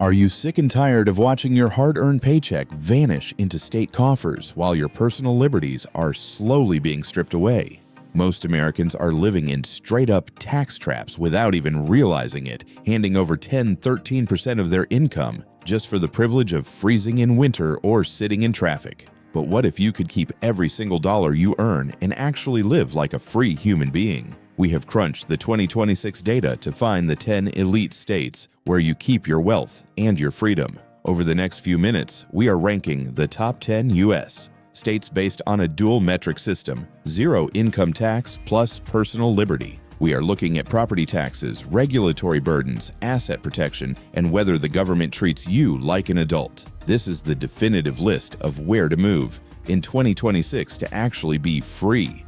Are you sick and tired of watching your hard-earned paycheck vanish into state coffers while your personal liberties are slowly being stripped away? Most Americans are living in straight-up tax traps without even realizing it, handing over 13% of their income just for the privilege of freezing in winter or sitting in traffic. But what if you could keep every single dollar you earn and actually live like a free human being? We have crunched the 2026 data to find the 10 elite states where you keep your wealth and your freedom. Over the next few minutes, we are ranking the top 10 U.S. states based on a dual metric system, zero income tax plus personal liberty. We are looking at property taxes, regulatory burdens, asset protection, and whether the government treats you like an adult. This is the definitive list of where to move in 2026 to actually be free.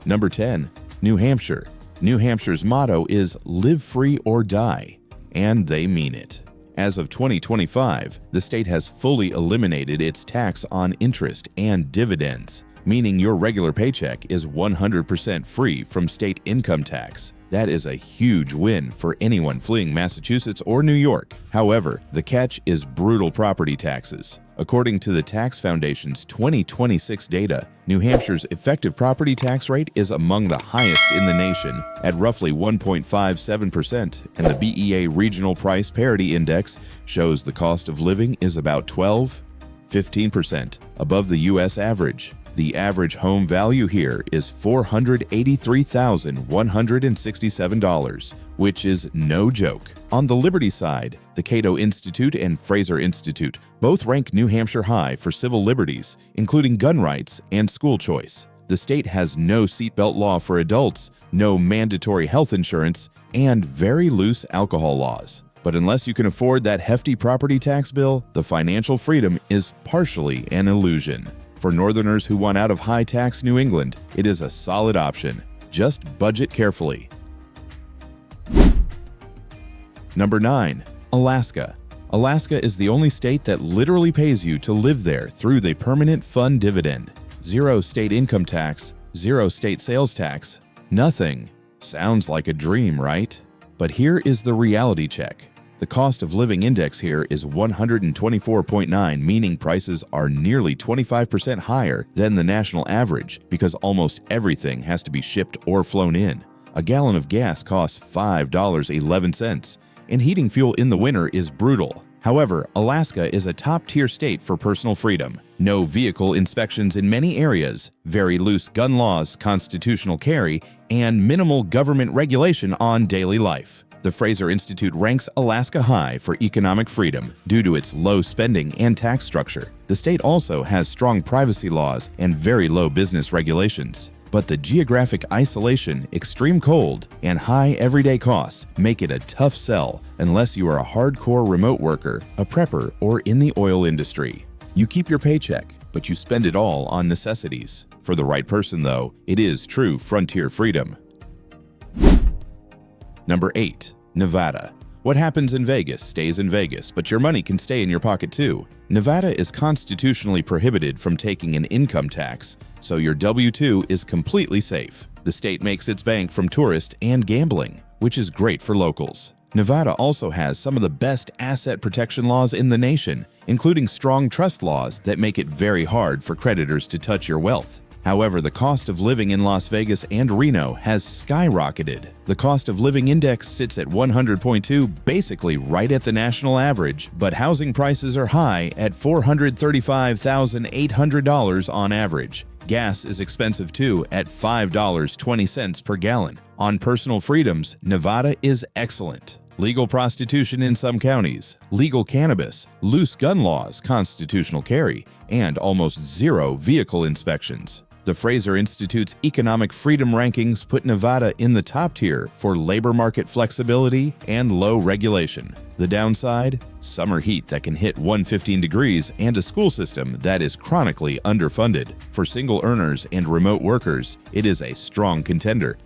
Number 10. New Hampshire. New Hampshire's motto is "Live free or die," and they mean it. As of 2025, the state has fully eliminated its tax on interest and dividends, meaning your regular paycheck is 100% free from state income tax. That is a huge win for anyone fleeing Massachusetts or New York. However, the catch is brutal property taxes. According to the Tax Foundation's 2026 data, New Hampshire's effective property tax rate is among the highest in the nation at roughly 1.57%, and the BEA Regional Price Parity Index shows the cost of living is about 15% above the U.S. average. The average home value here is $483,167, which is no joke. On the Liberty side, the Cato Institute and Fraser Institute both rank New Hampshire high for civil liberties, including gun rights and school choice. The state has no seatbelt law for adults, no mandatory health insurance, and very loose alcohol laws. But unless you can afford that hefty property tax bill, the financial freedom is partially an illusion. For Northerners who want out of high-tax New England, it is a solid option. Just budget carefully. Number 9. Alaska. Alaska is the only state that literally pays you to live there through the permanent fund dividend. Zero state income tax, zero state sales tax, nothing. Sounds like a dream, right? But here is the reality check. The cost of living index here is 124.9, meaning prices are nearly 25% higher than the national average because almost everything has to be shipped or flown in. A gallon of gas costs $5.11, and heating fuel in the winter is brutal. However, Alaska is a top-tier state for personal freedom. No vehicle inspections in many areas, very loose gun laws, constitutional carry, and minimal government regulation on daily life. The Fraser Institute ranks Alaska high for economic freedom due to its low spending and tax structure. The state also has strong privacy laws and very low business regulations. But the geographic isolation, extreme cold, and high everyday costs make it a tough sell unless you are a hardcore remote worker, a prepper, or in the oil industry. You keep your paycheck, but you spend it all on necessities. For the right person, though, it is true frontier freedom. Number 8. Nevada. What happens in Vegas stays in Vegas, but your money can stay in your pocket too. Nevada is constitutionally prohibited from taking an income tax, so your W-2 is completely safe. The state makes its bank from tourists and gambling, which is great for locals. Nevada also has some of the best asset protection laws in the nation, including strong trust laws that make it very hard for creditors to touch your wealth. However, the cost of living in Las Vegas and Reno has skyrocketed. The cost of living index sits at 100.2, basically right at the national average, but housing prices are high at $435,800 on average. Gas is expensive too at $5.20 per gallon. On personal freedoms, Nevada is excellent. Legal prostitution in some counties, legal cannabis, loose gun laws, constitutional carry, and almost zero vehicle inspections. The Fraser Institute's economic freedom rankings put Nevada in the top tier for labor market flexibility and low regulation. The downside? Summer heat that can hit 115 degrees and a school system that is chronically underfunded. For single earners and remote workers, it is a strong contender.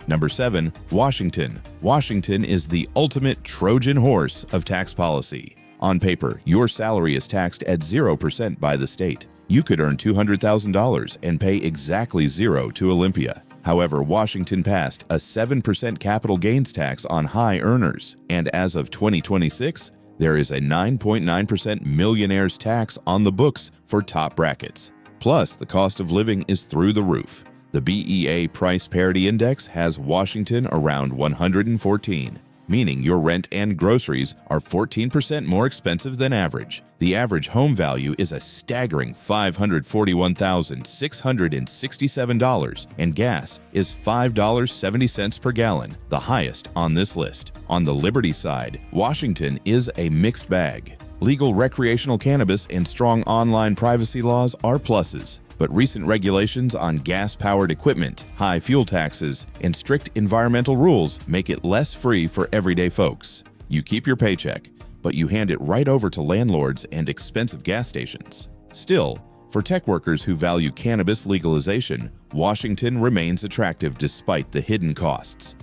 Number 7. Washington. Washington is the ultimate Trojan horse of tax policy. On paper, your salary is taxed at 0% by the state. You could earn $200,000 and pay exactly zero to Olympia. However, Washington passed a 7% capital gains tax on high earners, and as of 2026, there is a 9.9% millionaires tax on the books for top brackets. Plus, the cost of living is through the roof. The BEA Price Parity Index has Washington around 114, meaning your rent and groceries are 14% more expensive than average. The average home value is a staggering $541,667, and gas is $5.70 per gallon, the highest on this list. On the Liberty side, Washington is a mixed bag. Legal recreational cannabis and strong online privacy laws are pluses, but recent regulations on gas-powered equipment, high fuel taxes, and strict environmental rules make it less free for everyday folks. You keep your paycheck, but you hand it right over to landlords and expensive gas stations. Still, for tech workers who value cannabis legalization, Washington remains attractive despite the hidden costs.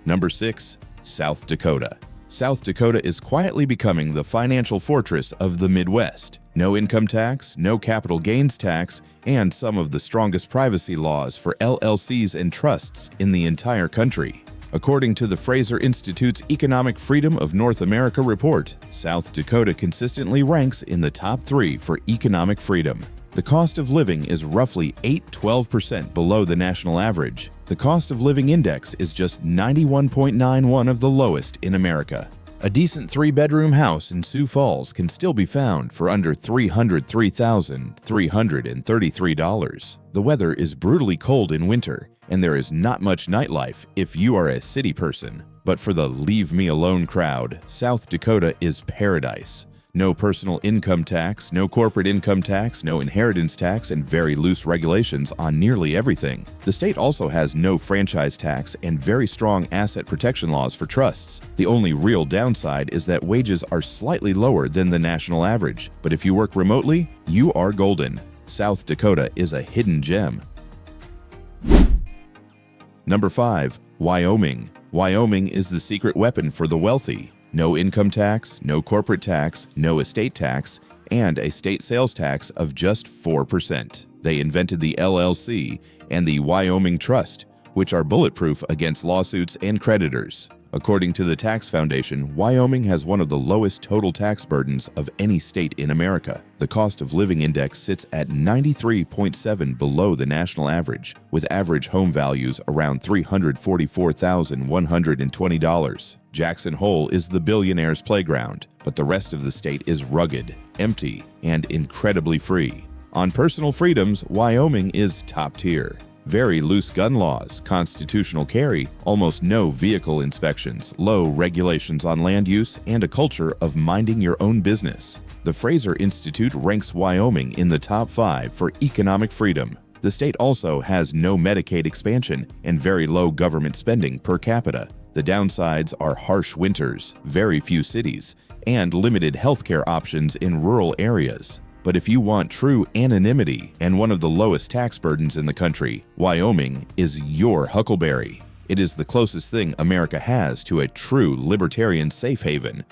Number 6. South Dakota. South Dakota is quietly becoming the financial fortress of the Midwest. No income tax, no capital gains tax, and some of the strongest privacy laws for LLCs and trusts in the entire country. According to the Fraser Institute's Economic Freedom of North America report, South Dakota consistently ranks in the top 3 for economic freedom. The cost of living is roughly 8–12% below the national average. The cost of living index is just 91.91 of the lowest in America. A decent 3-bedroom house in Sioux Falls can still be found for under $303,333. The weather is brutally cold in winter, and there is not much nightlife if you are a city person. But for the leave me alone crowd, South Dakota is paradise. No personal income tax, no corporate income tax, no inheritance tax, and very loose regulations on nearly everything. The state also has no franchise tax and very strong asset protection laws for trusts. The only real downside is that wages are slightly lower than the national average, but if you work remotely, you are golden. South Dakota is a hidden gem. Number 5. Wyoming. Wyoming is the secret weapon for the wealthy. No income tax, no corporate tax, no estate tax, and a state sales tax of just 4%. They invented the LLC and the Wyoming Trust, which are bulletproof against lawsuits and creditors. According to the Tax Foundation, Wyoming has one of the lowest total tax burdens of any state in America. The cost of living index sits at 93.7 below the national average, with average home values around $344,120. Jackson Hole is the billionaire's playground, but the rest of the state is rugged, empty, and incredibly free. On personal freedoms, Wyoming is top tier. Very loose gun laws, constitutional carry, almost no vehicle inspections, low regulations on land use, and a culture of minding your own business. The Fraser Institute ranks Wyoming in the top 5 for economic freedom. The state also has no Medicaid expansion and very low government spending per capita. The downsides are harsh winters, very few cities, and limited healthcare options in rural areas. But if you want true anonymity and one of the lowest tax burdens in the country, Wyoming is your huckleberry. It is the closest thing America has to a true libertarian safe haven.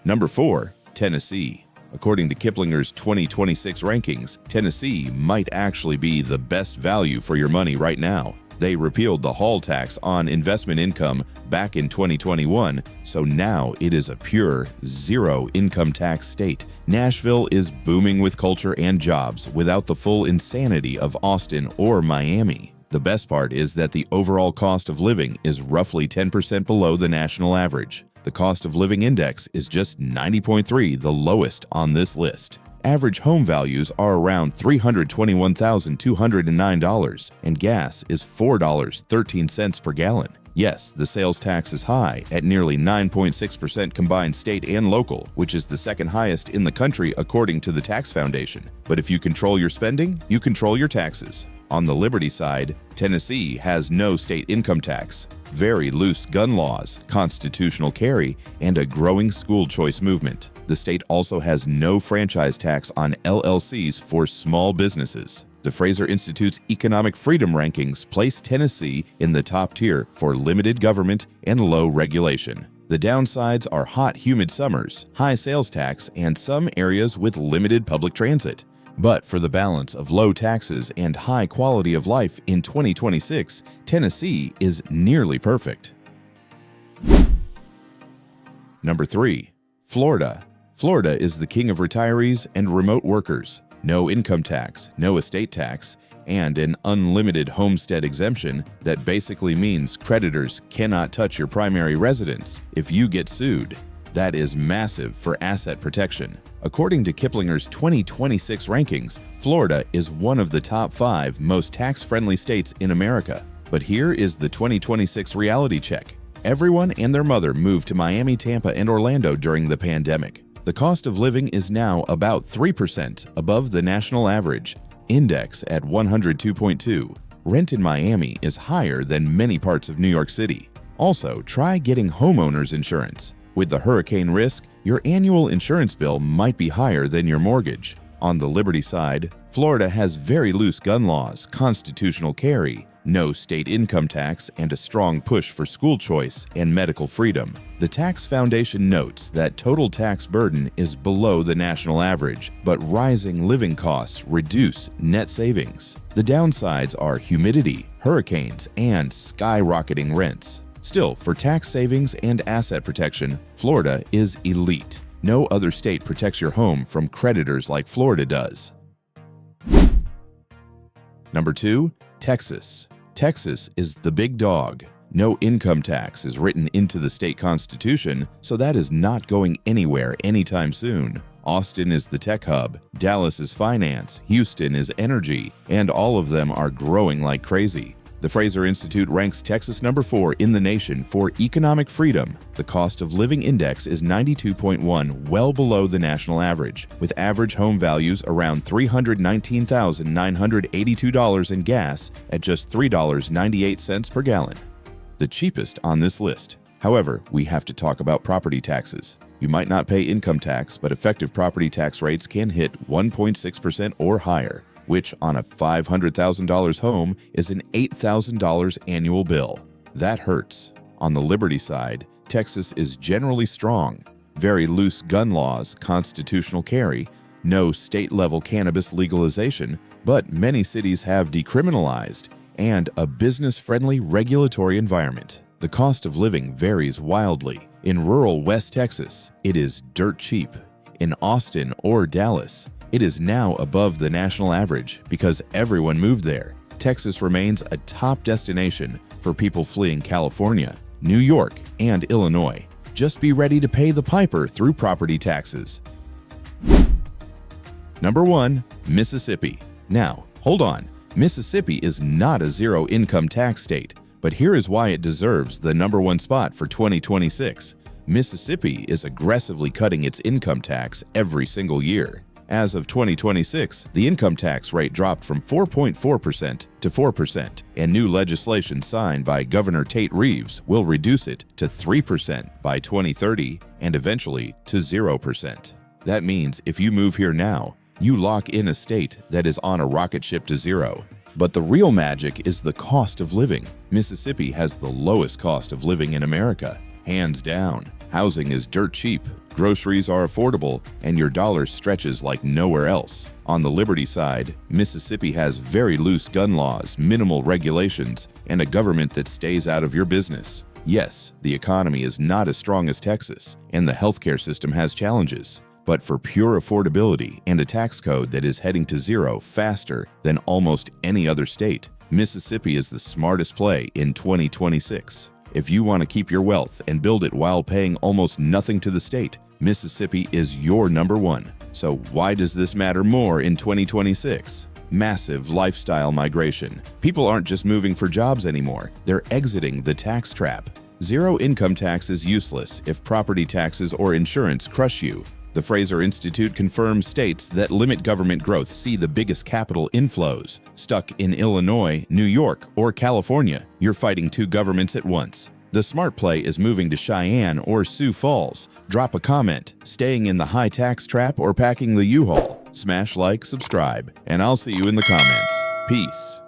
Number 4. Tennessee. According to Kiplinger's 2026 rankings, Tennessee might actually be the best value for your money right now. They repealed the Hall tax on investment income back in 2021, so now it is a pure zero income tax state. Nashville is booming with culture and jobs without the full insanity of Austin or Miami. The best part is that the overall cost of living is roughly 10% below the national average. The cost of living index is just 90.3, the lowest on this list. Average home values are around $321,209, and gas is $4.13 per gallon. Yes, the sales tax is high at nearly 9.6% combined state and local, which is the second highest in the country according to the Tax Foundation. But if you control your spending, you control your taxes. On the Liberty side, Tennessee has no state income tax, very loose gun laws, constitutional carry, and a growing school choice movement. The state also has no franchise tax on LLCs for small businesses. The Fraser Institute's Economic Freedom Rankings place Tennessee in the top tier for limited government and low regulation. The downsides are hot, humid summers, high sales tax, and some areas with limited public transit. But for the balance of low taxes and high quality of life in 2026, Tennessee is nearly perfect. Number 3. Florida. Florida is the king of retirees and remote workers. No income tax, no estate tax, and an unlimited homestead exemption that basically means creditors cannot touch your primary residence if you get sued. That is massive for asset protection. According to Kiplinger's 2026 rankings, Florida is one of the top 5 most tax-friendly states in America. But here is the 2026 reality check. Everyone and their mother moved to Miami, Tampa, and Orlando during the pandemic. The cost of living is now about 3% above the national average, index at 102.2. Rent in Miami is higher than many parts of New York City. Also, try getting homeowners insurance. With the hurricane risk, your annual insurance bill might be higher than your mortgage. On the liberty side, Florida has very loose gun laws, constitutional carry, no state income tax, and a strong push for school choice and medical freedom. The Tax Foundation notes that total tax burden is below the national average, but rising living costs reduce net savings. The downsides are humidity, hurricanes, and skyrocketing rents. Still, for tax savings and asset protection, Florida is elite. No other state protects your home from creditors like Florida does. Number 2. Texas. Texas is the big dog. No income tax is written into the state constitution, so that is not going anywhere anytime soon. Austin is the tech hub, Dallas is finance, Houston is energy, and all of them are growing like crazy. The Fraser Institute ranks Texas number 4 in the nation for economic freedom. The cost of living index is 92.1, well below the national average, with average home values around $319,982 and gas at just $3.98 per gallon. The cheapest on this list. However, we have to talk about property taxes. You might not pay income tax, but effective property tax rates can hit 1.6% or higher, which on a $500,000 home is an $8,000 annual bill. That hurts. On the liberty side, Texas is generally strong. Very loose gun laws, constitutional carry, no state-level cannabis legalization, but many cities have decriminalized, and a business-friendly regulatory environment. The cost of living varies wildly. In rural West Texas, it is dirt cheap. In Austin or Dallas, it is now above the national average because everyone moved there. Texas remains a top destination for people fleeing California, New York, and Illinois. Just be ready to pay the piper through property taxes. Number 1. Mississippi. Now, hold on. Mississippi is not a zero income tax state, but here is why it deserves the number 1 spot for 2026. Mississippi is aggressively cutting its income tax every single year. As of 2026, the income tax rate dropped from 4.4% to 4%, and new legislation signed by Governor Tate Reeves will reduce it to 3% by 2030 and eventually to 0%. That means if you move here now, you lock in a state that is on a rocket ship to zero. But the real magic is the cost of living. Mississippi has the lowest cost of living in America, hands down. Housing is dirt cheap, groceries are affordable, and your dollar stretches like nowhere else. On the liberty side, Mississippi has very loose gun laws, minimal regulations, and a government that stays out of your business. Yes, the economy is not as strong as Texas, and the healthcare system has challenges. But for pure affordability and a tax code that is heading to zero faster than almost any other state, Mississippi is the smartest play in 2026. If you want to keep your wealth and build it while paying almost nothing to the state, Mississippi is your number 1. So why does this matter more in 2026? Massive lifestyle migration. People aren't just moving for jobs anymore, they're exiting the tax trap. Zero income tax is useless if property taxes or insurance crush you. The Fraser Institute confirms states that limit government growth see the biggest capital inflows. Stuck in Illinois, New York, or California, you're fighting 2 governments at once. The smart play is moving to Cheyenne or Sioux Falls. Drop a comment, staying in the high tax trap or packing the U-Haul. Smash like, subscribe, and I'll see you in the comments. Peace.